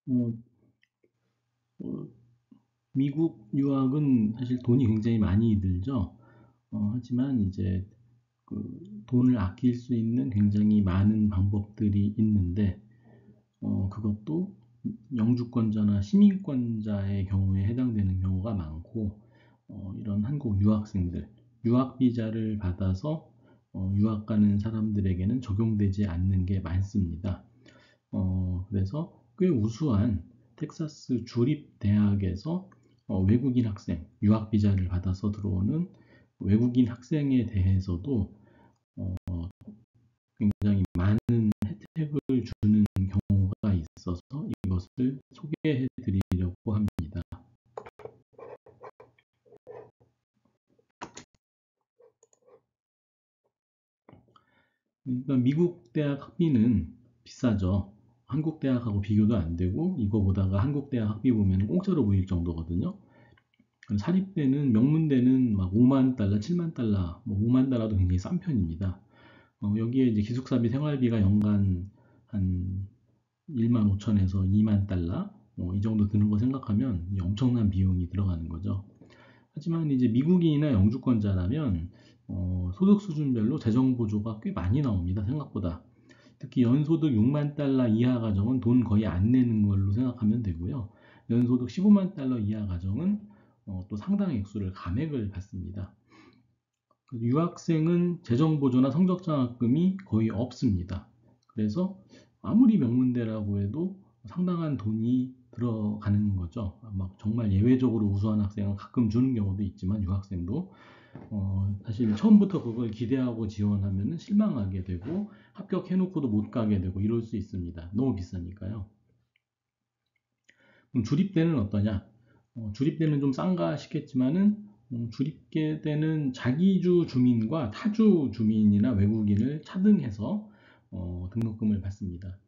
어, 어, 미국 유학은 사실 돈이 굉장히 많이 들죠. 하지만 이제 돈을 아낄 수 있는 굉장히 많은 방법들이 있는데, 그것도 영주권자나 시민권자의 경우에 해당되는 경우가 많고, 이런 한국 유학생들, 유학 비자를 받아서 유학 가는 사람들에게는 적용되지 않는 게 많습니다. 그래서 꽤 우수한 텍사스 주립대학에서 외국인 학생, 유학 비자를 받아서 들어오는 외국인 학생에 대해서도 굉장히 많은 혜택을 주는 경우가 있어서 이것을 소개해 드리려고 합니다. 그러니까 미국 대학 학비는 비싸죠. 한국 대학하고 비교도 안 되고 이거보다가 한국 대학 학비 보면 공짜로 보일 정도거든요. 사립대는 명문대는 막 5만 달러, 7만 달러, 뭐 5만 달러도 굉장히 싼 편입니다. 여기에 이제 기숙사비 생활비가 연간 한 1만 5천에서 2만 달러 이 정도 드는 거 생각하면 엄청난 비용이 들어가는 거죠. 하지만 이제 미국인이나 영주권자라면 소득 수준별로 재정 보조가 꽤 많이 나옵니다. 생각보다. 특히 연소득 6만 달러 이하 가정은 돈 거의 안 내는 걸로 생각하면 되고요. 연소득 15만 달러 이하 가정은 또 상당 액수를 감액을 받습니다. 유학생은 재정보조나 성적장학금이 거의 없습니다. 그래서 아무리 명문대라고 해도 상당한 돈이 들어가는 거죠. 막 정말 예외적으로 우수한 학생은 가끔 주는 경우도 있지만 유학생도 사실 처음부터 그걸 기대하고 지원하면 실망하게 되고 합격해놓고도 못 가게 되고 이럴 수 있습니다. 너무 비싸니까요. 그럼 주립대는 어떠냐? 주립대는 좀 싼가 싶겠지만은 주립대는 자기주 주민과 타주 주민이나 외국인을 차등해서 등록금을 받습니다.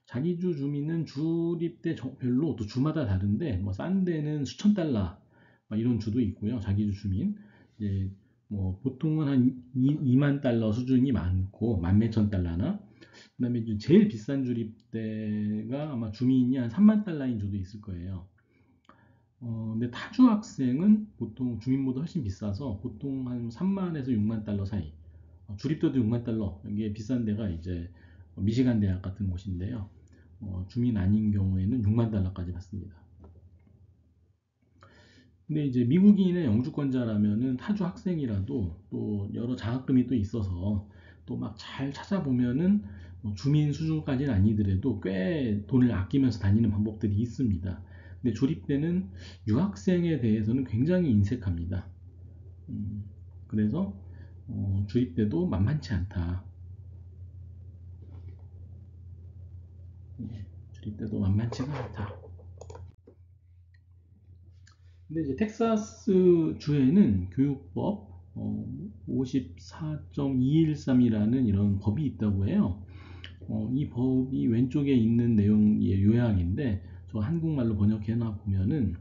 자기주 주민은 주립대별로 또 주마다 다른데 뭐 싼 데는 수천 달러 이런 주도 있고요. 자기주 주민 이제 뭐 보통은 한 2만 달러 수준이 많고 만 몇천 달러나 그다음에 이제 제일 비싼 주립대가 아마 주민이 한 3만 달러인 주도 있을 거예요. 근데 타주 학생은 보통 주민보다 훨씬 비싸서 보통 한 3만에서 6만 달러 사이. 주립대도 6만 달러. 이게 비싼 데가 이제 미시간 대학 같은 곳인데요. 주민 아닌 경우에는 6만 달러까지 받습니다. 근데 이제 미국인의 영주권자라면은 타주 학생이라도 또 여러 장학금이 또 있어서 또 막 잘 찾아보면은 주민 수준까지는 아니더라도 꽤 돈을 아끼면서 다니는 방법들이 있습니다. 근데 조립 때는 유학생에 대해서는 굉장히 인색합니다. 음, 그래서 조립 때도 만만치 않다. 조립 때도 만만치가 않다. 근데 이제 텍사스 주에는 교육법 54.213이라는 이런 법이 있다고 해요. 이 법이 왼쪽에 있는 내용의 요약인데 저 한국말로 번역해 놔 보면은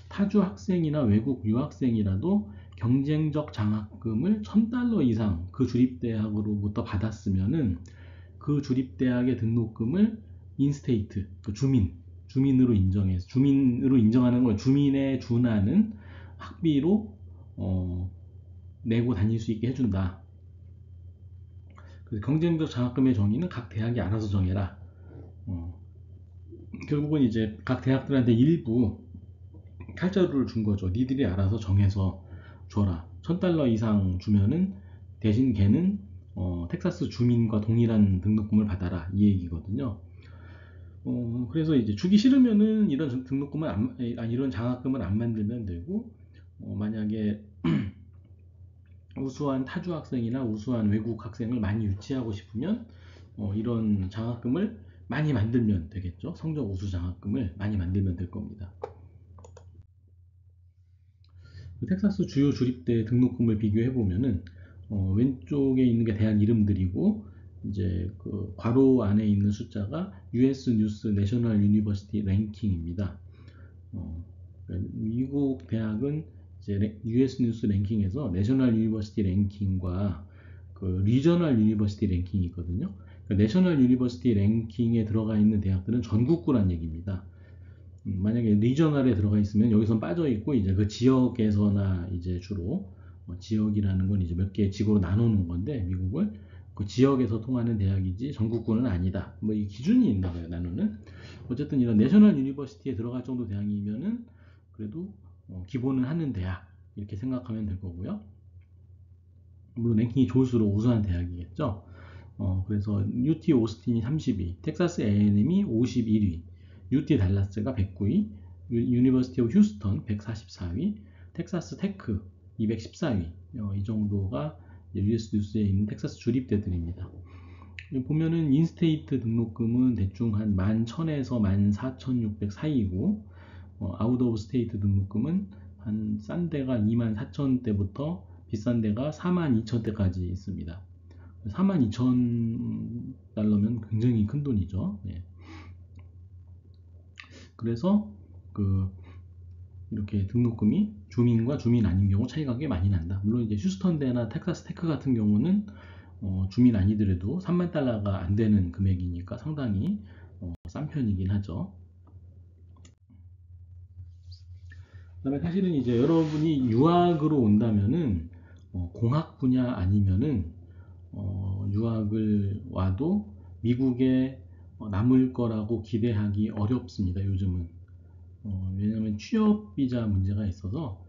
타주 학생이나 외국 유학생이라도 경쟁적 장학금을 1000달러 이상 그 주립대학으로부터 받았으면은 그 주립대학의 등록금을 인스테이트, 그 주민으로 인정하는 걸 주민에 준하는 학비로 어, 내고 다닐 수 있게 해준다. 그래서 경쟁적 장학금의 정의는 각 대학이 알아서 정해라. 어, 결국은 이제 각 대학들한테 일부 칼자루를 준 거죠. 니들이 알아서 정해서 줘라. 1000달러 이상 주면은 대신 걔는 텍사스 주민과 동일한 등록금을 받아라. 이 얘기거든요. 그래서 이제 주기 싫으면은 이런 등록금을 이런 장학금을 안 만들면 되고, 만약에 우수한 타주 학생이나 우수한 외국 학생을 많이 유치하고 싶으면 이런 장학금을 많이 만들면 되겠죠. 성적 우수 장학금을 많이 만들면 될 겁니다. 그 텍사스 주요 주립대 등록금을 비교해 보면은 왼쪽에 있는 게 대학 이름들이고 이제 그 괄호 안에 있는 숫자가 US 뉴스 내셔널 유니버시티 랭킹입니다. 미국 대학은 이제 US 뉴스 랭킹에서 내셔널 유니버시티 랭킹과 그 리저널 유니버시티 랭킹이 있거든요. 그러니까 내셔널 유니버시티 랭킹에 들어가 있는 대학들은 전국구란 얘기입니다. 만약에 리저널에 들어가 있으면 여기선 빠져 있고 이제 그 지역에서나 이제 주로 지역이라는 건 이제 몇 개 지구로 나눠 놓은 건데 미국을 그 지역에서 통하는 대학이지 전국구는 아니다. 뭐 이 기준이 있나 봐요, 나누는. 어쨌든 이런 내셔널 유니버시티에 들어갈 정도 대학이면은 그래도 기본은 하는 대학 이렇게 생각하면 될 거고요. 물론 랭킹이 좋을수록 우수한 대학이겠죠. 그래서 UT 오스틴이 32, 텍사스 A&M이 51위, UT 달라스가 109위, 유니버시티 오브 휴스턴 144위, 텍사스 테크 214위. 이 정도가 US 뉴스에 있는 텍사스 주립대들입니다. 보면은 인스테이트 등록금은 대충 한 11,000에서 14,600 사이이고 아웃 오브 스테이트 등록금은 한 싼 데가 24,000대부터 비싼 데가 42,000대까지 있습니다. 42,000달러면 굉장히 큰 돈이죠. 예. 그래서 이렇게 등록금이 주민과 주민 아닌 경우 차이가 꽤 많이 난다. 물론 이제 휴스턴대나 텍사스 테크 같은 경우는 주민 아니더라도 3만 달러가 안 되는 금액이니까 상당히 싼 편이긴 하죠. 그다음에 사실은 이제 여러분이 유학으로 온다면은 공학 분야 아니면은 유학을 와도 미국에 남을 거라고 기대하기 어렵습니다. 요즘은. 왜냐하면 취업 비자 문제가 있어서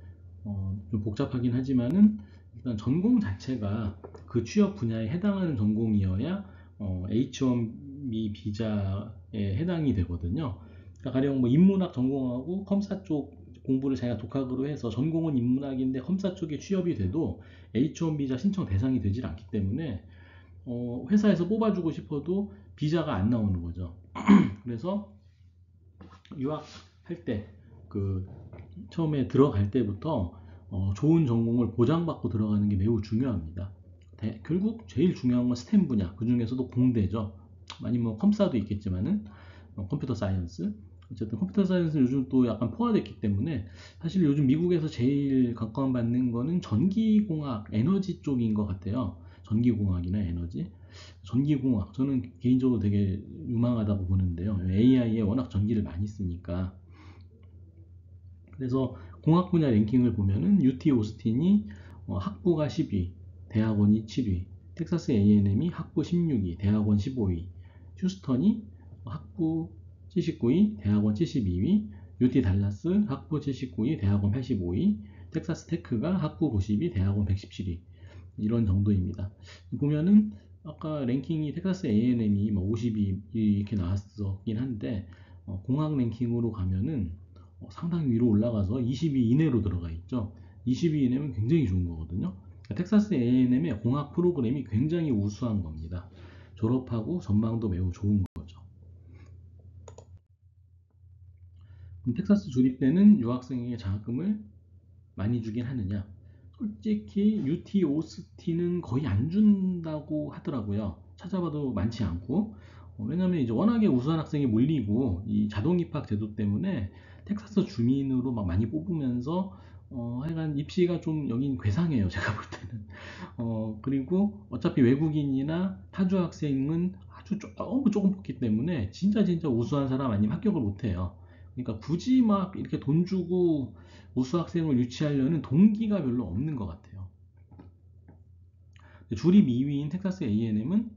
좀 복잡하긴 하지만은 일단 전공 자체가 그 취업 분야에 해당하는 전공이어야 H1B 비자에 해당이 되거든요. 그러니까 가령 뭐 인문학 전공하고 컴사 쪽 공부를 자기가 독학으로 해서 전공은 인문학인데 컴사 쪽에 취업이 돼도 H1 비자 신청 대상이 되질 않기 때문에 회사에서 뽑아주고 싶어도 비자가 안 나오는 거죠. 그래서 유학할 때 처음에 들어갈 때부터 좋은 전공을 보장받고 들어가는 게 매우 중요합니다. 결국 제일 중요한 건 스템 분야, 그 중에서도 공대죠. 아니면 뭐 컴사도 있겠지만은 컴퓨터 사이언스. 어쨌든 컴퓨터 사이언스는 요즘 또 약간 포화됐기 때문에 사실 요즘 미국에서 제일 각광받는 거는 전기공학, 에너지 쪽인 것 같아요. 전기공학이나 에너지. 전기공학, 저는 개인적으로 되게 유망하다고 보는데요. AI에 워낙 전기를 많이 쓰니까. 그래서 공학 분야 랭킹을 보면은 UT 오스틴이 학부가 10위, 대학원이 7위, 텍사스 A&M이 학부 16위, 대학원 15위, 휴스턴이 학부 79위, 대학원 72위, UT 달라스 학부 79위, 대학원 85위, 텍사스 테크가 학부 90위, 대학원 117위. 이런 정도입니다. 보면은 아까 랭킹이 텍사스 A&M이 50위 이렇게 나왔었긴 한데 공학 랭킹으로 가면은 상당히 위로 올라가서 20위 이내로 들어가 있죠. 20위 이내면 굉장히 좋은 거거든요. 텍사스 A&M의 공학 프로그램이 굉장히 우수한 겁니다. 졸업하고 전망도 매우 좋은 거죠. 그럼 텍사스 조립대는 유학생에게 장학금을 많이 주긴 하느냐? 솔직히 UT 오스틴은 거의 안 준다고 하더라고요. 찾아봐도 많지 않고. 왜냐면 이제 워낙에 우수한 학생이 몰리고 이 자동 입학 제도 때문에 텍사스 주민으로 막 많이 뽑으면서 하여간 입시가 좀 여긴 괴상해요. 제가 볼 때는. 그리고 어차피 외국인이나 타주 학생은 아주 너무 조금 뽑기 때문에 진짜 우수한 사람 아니면 합격을 못 해요. 그러니까 굳이 막 이렇게 돈 주고 우수 학생을 유치하려는 동기가 별로 없는 것 같아요. 주립 2위인 텍사스 A&M은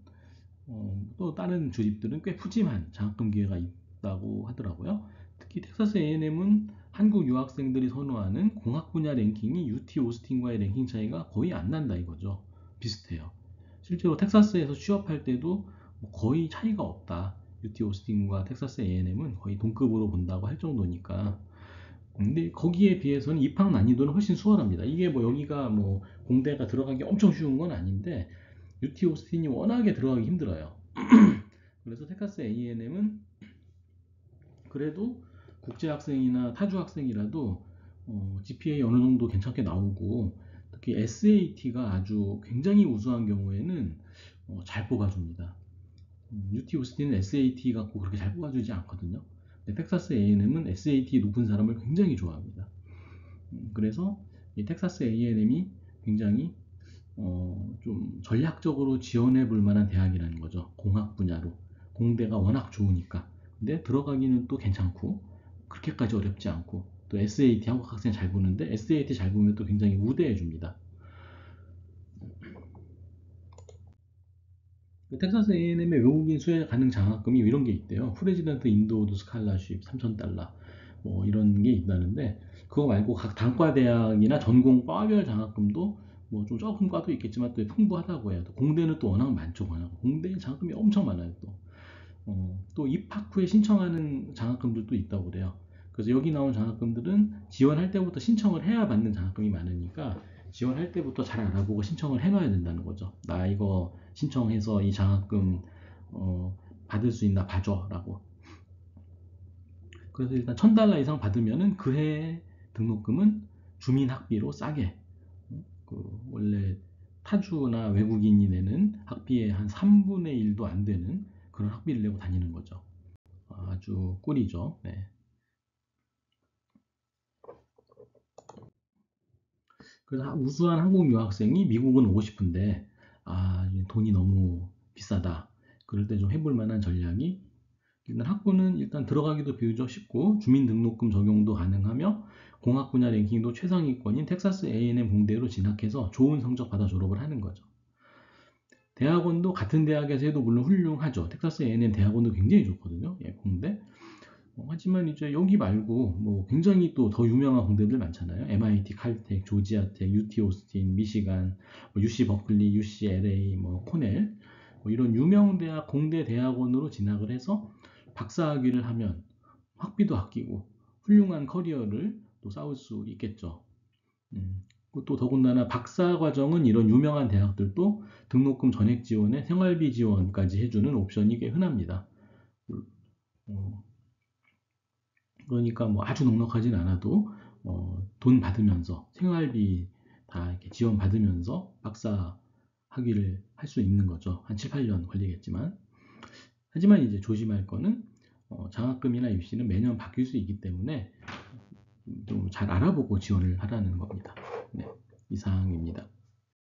또 다른 주립들은 꽤 푸짐한 장학금 기회가 있다고 하더라고요. 특히 텍사스 A&M은 한국 유학생들이 선호하는 공학 분야 랭킹이 UT 오스틴과의 랭킹 차이가 거의 안 난다 이거죠. 비슷해요. 실제로 텍사스에서 취업할 때도 거의 차이가 없다. UT 오스틴과 텍사스 A&M은 거의 동급으로 본다고 할 정도니까. 근데 거기에 비해서는 입학 난이도는 훨씬 수월합니다. 이게 뭐 여기가 뭐 공대가 들어가기 엄청 쉬운 건 아닌데 UT 오스틴이 워낙에 들어가기 힘들어요. 그래서 텍사스 A&M은 그래도 국제 학생이나 타주 학생이라도 GPA 어느 정도 괜찮게 나오고 특히 SAT가 아주 굉장히 우수한 경우에는 잘 뽑아줍니다. UT 오스틴은 SAT 갖고 그렇게 잘 뽑아주지 않거든요. 텍사스 A&M은 SAT 높은 사람을 굉장히 좋아합니다. 그래서 이 텍사스 A&M이 굉장히 좀 전략적으로 지원해 볼 만한 대학이라는 거죠. 공학 분야로. 공대가 워낙 좋으니까. 근데 들어가기는 또 괜찮고 그렇게까지 어렵지 않고, 또 SAT 한국 학생 잘 보는데 SAT 잘 보면 또 굉장히 우대해 줍니다. 텍사스 A&M의 외국인 수혜 가능 장학금이 이런 게 있대요. 프레지던트 인도우드 스칼라쉽 3,000달러 뭐 이런 게 있다는데, 그거 말고 각 단과 대학이나 전공 과별 장학금도 뭐 좀 적은 과도 있겠지만 또 풍부하다고 해요. 또 공대는 또 워낙 많죠. 공대 장학금이 엄청 많아요. 또 입학 후에 신청하는 장학금들도 있다고 그래요. 그래서 여기 나온 장학금들은 지원할 때부터 신청을 해야 받는 장학금이 많으니까 지원할 때부터 잘 알아보고 신청을 해놔야 된다는 거죠. 나 이거 신청해서 이 장학금 받을 수 있나 봐줘라고. 그래서 일단 $1,000 이상 받으면은 그해 등록금은 주민 학비로 싸게, 원래 타주나 외국인이 내는 학비의 한 3분의 1도 안 되는 그런 학비를 내고 다니는 거죠. 아주 꿀이죠. 네. 그래서 우수한 한국 유학생이 미국은 오고 싶은데, 돈이 너무 비싸다. 그럴 때 좀 해볼 만한 전략이, 일단 학부는 일단 들어가기도 비교적 쉽고 주민등록금 적용도 가능하며 공학 분야 랭킹도 최상위권인 텍사스 A&M 공대로 진학해서 좋은 성적 받아 졸업을 하는 거죠. 대학원도 같은 대학에서 해도 물론 훌륭하죠. 텍사스 A&M 대학원도 굉장히 좋거든요. 예, 공대. 하지만 이제 여기 말고 뭐 굉장히 또 더 유명한 공대들 많잖아요. MIT, 칼텍, 조지아텍, UT 오스틴, 미시간, UC 버클리, UC LA, 코넬, 이런 유명 대학 공대 대학원으로 진학을 해서 박사학위를 하면 학비도 아끼고 훌륭한 커리어를 또 쌓을 수 있겠죠. 또 더군다나 박사 과정은 이런 유명한 대학들도 등록금 전액 지원에 생활비 지원까지 해주는 옵션이 꽤 흔합니다. 어, 그러니까 뭐 아주 넉넉하진 않아도 돈 받으면서 생활비 다 이렇게 지원 받으면서 박사 학위를 할 수 있는 거죠. 한 7, 8년 걸리겠지만. 하지만 이제 조심할 거는 장학금이나 입시는 매년 바뀔 수 있기 때문에 좀 잘 알아보고 지원을 하라는 겁니다. 네, 이상입니다.